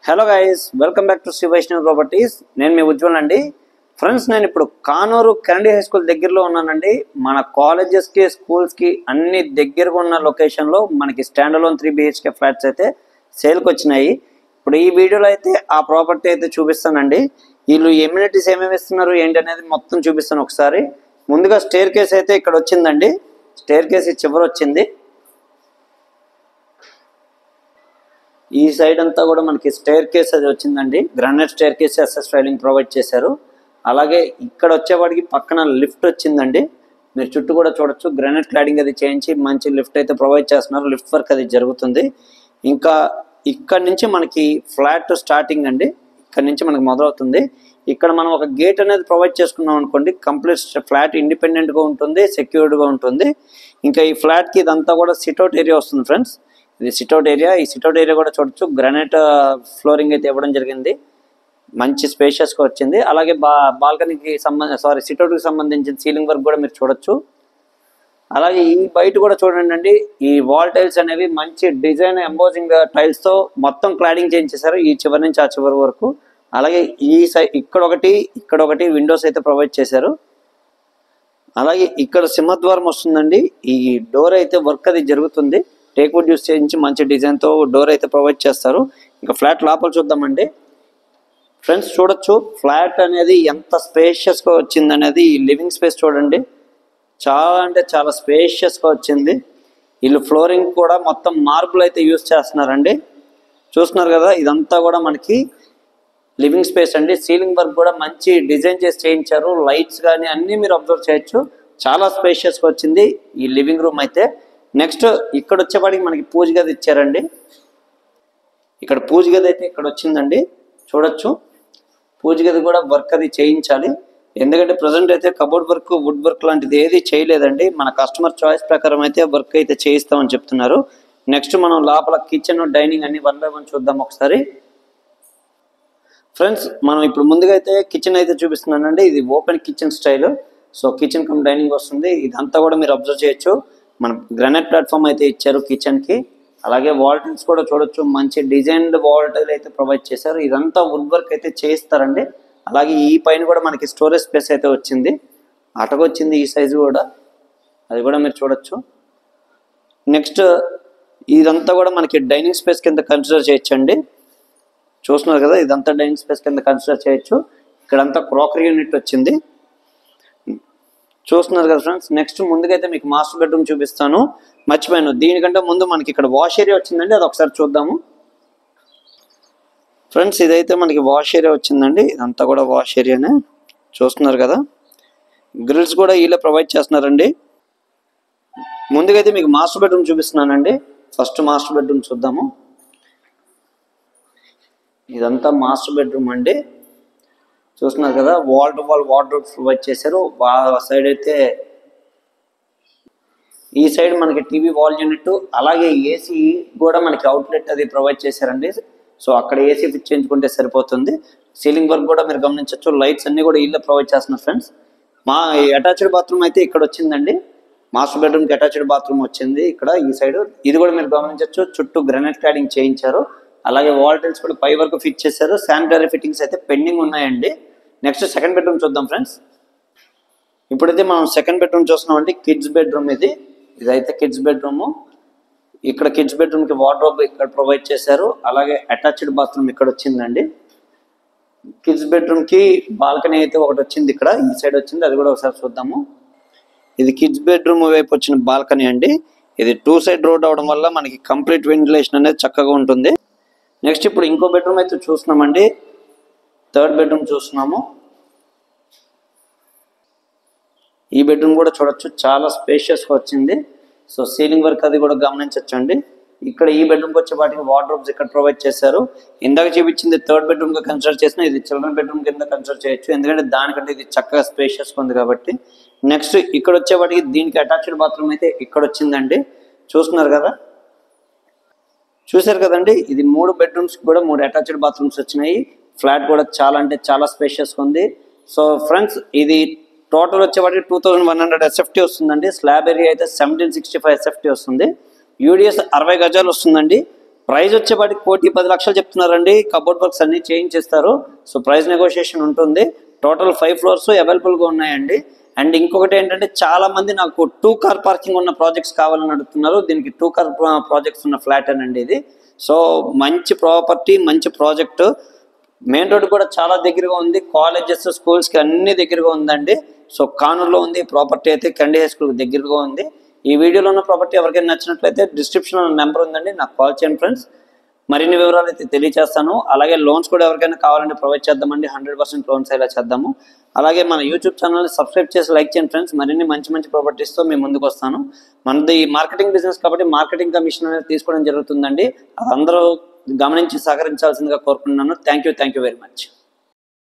Hello guys, welcome back to Shri Vaishnav properties. నేను మీ ఉజ్వల్ అండి. ఫ్రెండ్స్, నేను ఇప్పుడు కానూరు కెనడీ హై స్కూల్ దగ్గరలో ఉన్నానండి. మన కాలేజెస్కి స్కూల్స్కి అన్ని దగ్గరగా ఉన్న లొకేషన్లో మనకి స్టాండ్ అలోన్ 3 BHK ఫ్లాట్స్ అయితే సేల్కి వచ్చినాయి. ఇప్పుడు ఈ వీడియోలో అయితే ఆ ప్రాపర్టీ అయితే చూపిస్తానండి. వీళ్ళు ఎమ్యూనిటీస్ ఏమేమి ఇస్తున్నారు ఏంటి అనేది మొత్తం చూపిస్తాను ఒకసారి. ముందుగా స్టేర్ కేస్ అయితే ఇక్కడ వచ్చిందండి. స్టేర్ కేస్ చివరి వచ్చింది. ఈ సైడ్ అంతా కూడా మనకి స్టేర్ కేస్ అది వచ్చిందండి. Granite staircase SS railing provide చేశారు. అలాగే ఇక్కడ వచ్చేవాడికి పక్కన లిఫ్ట్ వచ్చిందండి. మీరు చుట్టూ కూడా చూడొచ్చు. గ్రానైట్ క్లాడింగ్ అది చేయించి మంచి లిఫ్ట్ అయితే ప్రొవైడ్ చేస్తున్నారు. లిఫ్ట్ వర్క్ అది జరుగుతుంది. ఇంకా ఇక్కడ నుంచి మనకి ఫ్లాట్ స్టార్టింగ్ అండి. ఇక్కడ నుంచి మనకి మొదలవుతుంది. ఇక్కడ మనం ఒక గేట్ అనేది ప్రొవైడ్ చేసుకున్నాం అనుకోండి, కంప్లీట్ ఫ్లాట్ ఇండిపెండెంట్గా ఉంటుంది, సెక్యూర్డ్గా ఉంటుంది. ఇంకా ఈ ఫ్లాట్కి ఇదంతా కూడా సిట్అవుట్ ఏరియా వస్తుంది ఫ్రెండ్స్. ఇది సిట్అవుట్ ఏరియా. ఈ సిట్అవుట్ ఏరియా కూడా చూడొచ్చు. గ్రానైట్ ఫ్లోరింగ్ అయితే ఇవ్వడం జరిగింది. మంచి స్పేషియస్గా వచ్చింది. అలాగే బాల్కనీకి సిట్అవుట్కి సంబంధించిన సీలింగ్ వర్క్ కూడా మీరు చూడొచ్చు. అలాగే ఈ బయట కూడా చూడండి అండి. ఈ వాల్ టైల్స్ అనేవి మంచి డిజైన్ ఎంబోజింగ్ టైల్స్తో మొత్తం క్లాడింగ్ చేయించేశారు ఈ చివరి నుంచి ఆ చివరి వరకు. అలాగే ఈ సైడ్ ఇక్కడ ఒకటి విండోస్ అయితే ప్రొవైడ్ చేశారు. అలాగే ఇక్కడ సింహద్వారం వస్తుందండి. ఈ డోర్ అయితే వర్క్ అది జరుగుతుంది. టేక్వుడ్ యూస్ చేయించి మంచి డిజైన్తో డోర్ అయితే ప్రొవైడ్ చేస్తారు. ఇంకా ఫ్లాట్ లోపల చూద్దామండి. ఫ్రెండ్స్ చూడొచ్చు ఫ్లాట్ అనేది ఎంత స్పేషియస్గా వచ్చింది అనేది. ఈ లివింగ్ స్పేస్ చూడండి, చాలా అంటే చాలా స్పేషియస్గా వచ్చింది. వీళ్ళు ఫ్లోరింగ్ కూడా మొత్తం మార్బుల్ అయితే యూస్ చేస్తున్నారండి. చూస్తున్నారు కదా, ఇదంతా కూడా మనకి లివింగ్ స్పేస్ అండి. సీలింగ్ వర్క్ కూడా మంచి డిజైన్ చేసి చేయించారు. లైట్స్ కానీ అన్నీ మీరు అబ్జర్వ్ చేయొచ్చు. చాలా స్పేషియస్గా వచ్చింది ఈ లివింగ్ రూమ్ అయితే. నెక్స్ట్ ఇక్కడ వచ్చేపాటికి మనకి పూజ గది ఇచ్చారండి. ఇక్కడ పూజ గది అయితే ఇక్కడ వచ్చిందండి. చూడొచ్చు, పూజ గది కూడా వర్క్ అది చేయించాలి. ఎందుకంటే ప్రజెంట్ అయితే కబోర్డ్ వర్క్, వుడ్ వర్క్ లాంటిది ఏది చేయలేదండి. మన కస్టమర్ చాయిస్ ప్రకారం అయితే వర్క్ అయితే చేయిస్తామని చెప్తున్నారు. నెక్స్ట్ మనం లోపల కిచెన్, డైనింగ్ అన్ని 1 by 1 చూద్దాం ఒకసారి. ఫ్రెండ్స్, మనం ఇప్పుడు ముందుగా అయితే కిచెన్ అయితే చూపిస్తున్నానండి. ఇది open kitchen style. So kitchen cum dining వస్తుంది. ఇదంతా కూడా మీరు అబ్జర్వ్ చేయొచ్చు. మన గ్రానైట్ ప్లాట్ఫామ్ అయితే ఇచ్చారు కిచెన్కి. అలాగే వాల్ టైల్స్ కూడా చూడొచ్చు. మంచి డిజైన్డ్ వాల్ టైల్ అయితే ప్రొవైడ్ చేశారు. ఇదంతా వుడ్ వర్క్ అయితే చేయిస్తారండి. అలాగే ఈ పైన కూడా మనకి స్టోరేజ్ స్పేస్ అయితే వచ్చింది. అటకొచ్చింది ఈ సైజు కూడా, అది కూడా మీరు చూడొచ్చు. నెక్స్ట్ ఇదంతా కూడా మనకి డైనింగ్ స్పేస్ కింద కన్సిడర్ చేయొచ్చండి. చూస్తున్నారు కదా, ఇదంతా డైనింగ్ స్పేస్ కింద కన్సిడర్ చేయొచ్చు. ఇక్కడంతా క్రాకరీ యూనిట్ వచ్చింది. చూస్తున్నారు కదా ఫ్రెండ్స్. నెక్స్ట్ ముందుకైతే మీకు మాస్టర్ బెడ్రూమ్ చూపిస్తాను. మర్చిపోయాను, దీనికంటే ముందు మనకి ఇక్కడ వాష్ ఏరియా వచ్చిందండి. అది ఒకసారి చూద్దాము. ఫ్రెండ్స్, ఇదైతే మనకి వాష్ ఏరియా వచ్చిందండి. ఇదంతా కూడా వాష్ ఏరియానే. చూస్తున్నారు కదా, గ్రిల్స్ కూడా వీళ్ళే ప్రొవైడ్ చేస్తున్నారండి. ముందుకైతే మీకు మాస్టర్ బెడ్రూమ్ చూపిస్తున్నానండి. ఫస్ట్ మాస్టర్ బెడ్రూమ్ చూద్దాము. ఇదంతా మాస్టర్ బెడ్రూమ్ అండి. చూస్తున్నారు కదా, wall to wall wardrobe provide చేశారు. సైడ్ అయితే ఈ సైడ్ మనకి టీవీ వాల్ యూనిట్, అలాగే ఏసీ కూడా మనకి అవుట్లెట్ అది ప్రొవైడ్ చేశారండి. సో అక్కడ ఏసీ ఫిట్ చేయించుకుంటే సరిపోతుంది. సీలింగ్ వర్క్ కూడా మీరు గమనించవచ్చు. లైట్స్ అన్ని కూడా ఇల్లు ప్రొవైడ్ చేస్తున్నారు ఫ్రెండ్స్. మా అటాచ్డ్ బాత్రూమ్ అయితే ఇక్కడ వచ్చిందండి. మాస్టర్ బెడ్రూమ్కి అటాచ్డ్ బాత్రూమ్ వచ్చింది ఇక్కడ ఈ సైడ్. ఇది కూడా మీరు గమనించవచ్చు. చుట్టూ గ్రానైట్ క్లాడింగ్ చేయించారు. అలాగే వాల్ టైల్స్ కూడా పై వరకు ఫిట్ చేశారు. శానిటరీ ఫిట్టింగ్స్ అయితే పెండింగ్ ఉన్నాయండి. నెక్స్ట్ సెకండ్ బెడ్రూమ్ చూద్దాం ఫ్రెండ్స్. ఇప్పుడైతే మనం సెకండ్ బెడ్రూమ్ చూస్తున్నాం అండి. కిడ్స్ బెడ్రూమ్ ఇదైతే కిడ్స్ బెడ్రూమ్. ఇక్కడ కిడ్స్ బెడ్రూమ్కి వార్డ్రోబ్ ఇక్కడ ప్రొవైడ్ చేశారు. అలాగే అటాచ్డ్ బాత్రూమ్ ఇక్కడ వచ్చిందండి. కిడ్స్ బెడ్రూమ్కి బాల్కనీ అయితే ఒకటి వచ్చింది ఇక్కడ ఈ సైడ్ వచ్చింది. అది కూడా ఒకసారి చూద్దాము. ఇది కిడ్స్ బెడ్రూమ్ వైపు వచ్చిన బాల్కనీ అండి. ఇది 2 side రోడ్ అవడం వల్ల మనకి కంప్లీట్ వెంటిలేషన్ అనేది చక్కగా ఉంటుంది. నెక్స్ట్ ఇప్పుడు ఇంకో బెడ్రూమ్ అయితే చూస్తున్నామండి. థర్డ్ బెడ్రూమ్ చూస్తున్నాము. ఈ బెడ్రూమ్ కూడా చూడొచ్చు, చాలా స్పేషియస్గా వచ్చింది. సో సీలింగ్ వర్క్ అది కూడా గమనించవచ్చండి. ఇక్కడ ఈ బెడ్రూమ్కి వచ్చే వాటికి వార్డ్రోబ్స్ ఇక్కడ ప్రొవైడ్ చేశారు. ఇందాక చూపించింది థర్డ్ బెడ్రూమ్గా కన్సిడర్ చేసిన, ఇది చిల్డ్రన్ బెడ్రూమ్ కింద కన్సిడర్ చేయొచ్చు. ఎందుకంటే దానికంటే ఇది చక్కగా స్పేషియస్గా ఉంది కాబట్టి. నెక్స్ట్ ఇక్కడ వచ్చే వాటికి దీనికి అటాచ్డ్ బాత్రూమ్ అయితే ఇక్కడ వచ్చిందండి. చూస్తున్నారు కదా, చూసారు కదండి. ఇది 3 bedrooms కూడా 3 అటాచ్డ్ బాత్రూమ్స్ వచ్చినాయి. ఫ్లాట్ కూడా చాలా అంటే చాలా స్పేషియస్గా ఉంది. సో ఫ్రెండ్స్, ఇది టోటల్ వచ్చేవాటి 2100 SFT వస్తుందండి. స్లాబ్ ఏరియా అయితే 1765 SFT వస్తుంది. యూడిఎస్ 60 గజాలు వస్తుందండి. ప్రైస్ వచ్చేపాటికి 1,10,00,000 చెప్తున్నారండి. కబోర్డ్ వర్క్స్ అన్ని చేయించేస్తారు. సో ప్రైస్ నెగోషియేషన్ ఉంటుంది. టోటల్ 5 ఫ్లోర్స్ అవైలబుల్గా ఉన్నాయండి. అండ్ ఇంకొకటి ఏంటంటే చాలా మంది నాకు 2 కార్ పార్కింగ్ ఉన్న ప్రాజెక్ట్స్ కావాలని అడుగుతున్నారు. దీనికి 2 కార్ ప్రాజెక్ట్స్ ఉన్న ఫ్లాట్ అండి ఇది. సో మంచి ప్రాపర్టీ, మంచి ప్రాజెక్టు. మెయిన్ రోడ్ కూడా చాలా దగ్గరగా ఉంది. కాలేజెస్, స్కూల్స్కి అన్ని దగ్గరగా ఉందండి. సో కానూరులో ఉంది ప్రాపర్టీ అయితే. కండి హై స్కూల్కి దగ్గరగా ఉంది. ఈ వీడియోలో ఉన్న ప్రాపర్టీ ఎవరికైనా నచ్చినట్లయితే డిస్క్రిప్షన్లో నెంబర్ ఉందండి, నాకు కాల్ చేయండి ఫ్రెండ్స్. మరిన్ని వివరాలు అయితే తెలియజేస్తాను. అలాగే లోన్స్ కూడా ఎవరికైనా కావాలంటే ప్రొవైడ్ చేద్దామండి. 100% లోన్స్ ఇలా చేద్దాము. అలాగే మన యూట్యూబ్ ఛానల్ని సబ్స్క్రైబ్ చేసి లైక్ చేయండి ఫ్రెండ్స్. మరిన్ని మంచి మంచి ప్రాపర్టీస్తో మేము ముందుకు వస్తాను. మనది మార్కెటింగ్ బిజినెస్ కాబట్టి మార్కెటింగ్ కమిషన్ అనేది తీసుకోవడం జరుగుతుందండి. అది అందరూ గమనించి సహకరించాల్సిందిగా కోరుకుంటున్నాను. Thank you very much.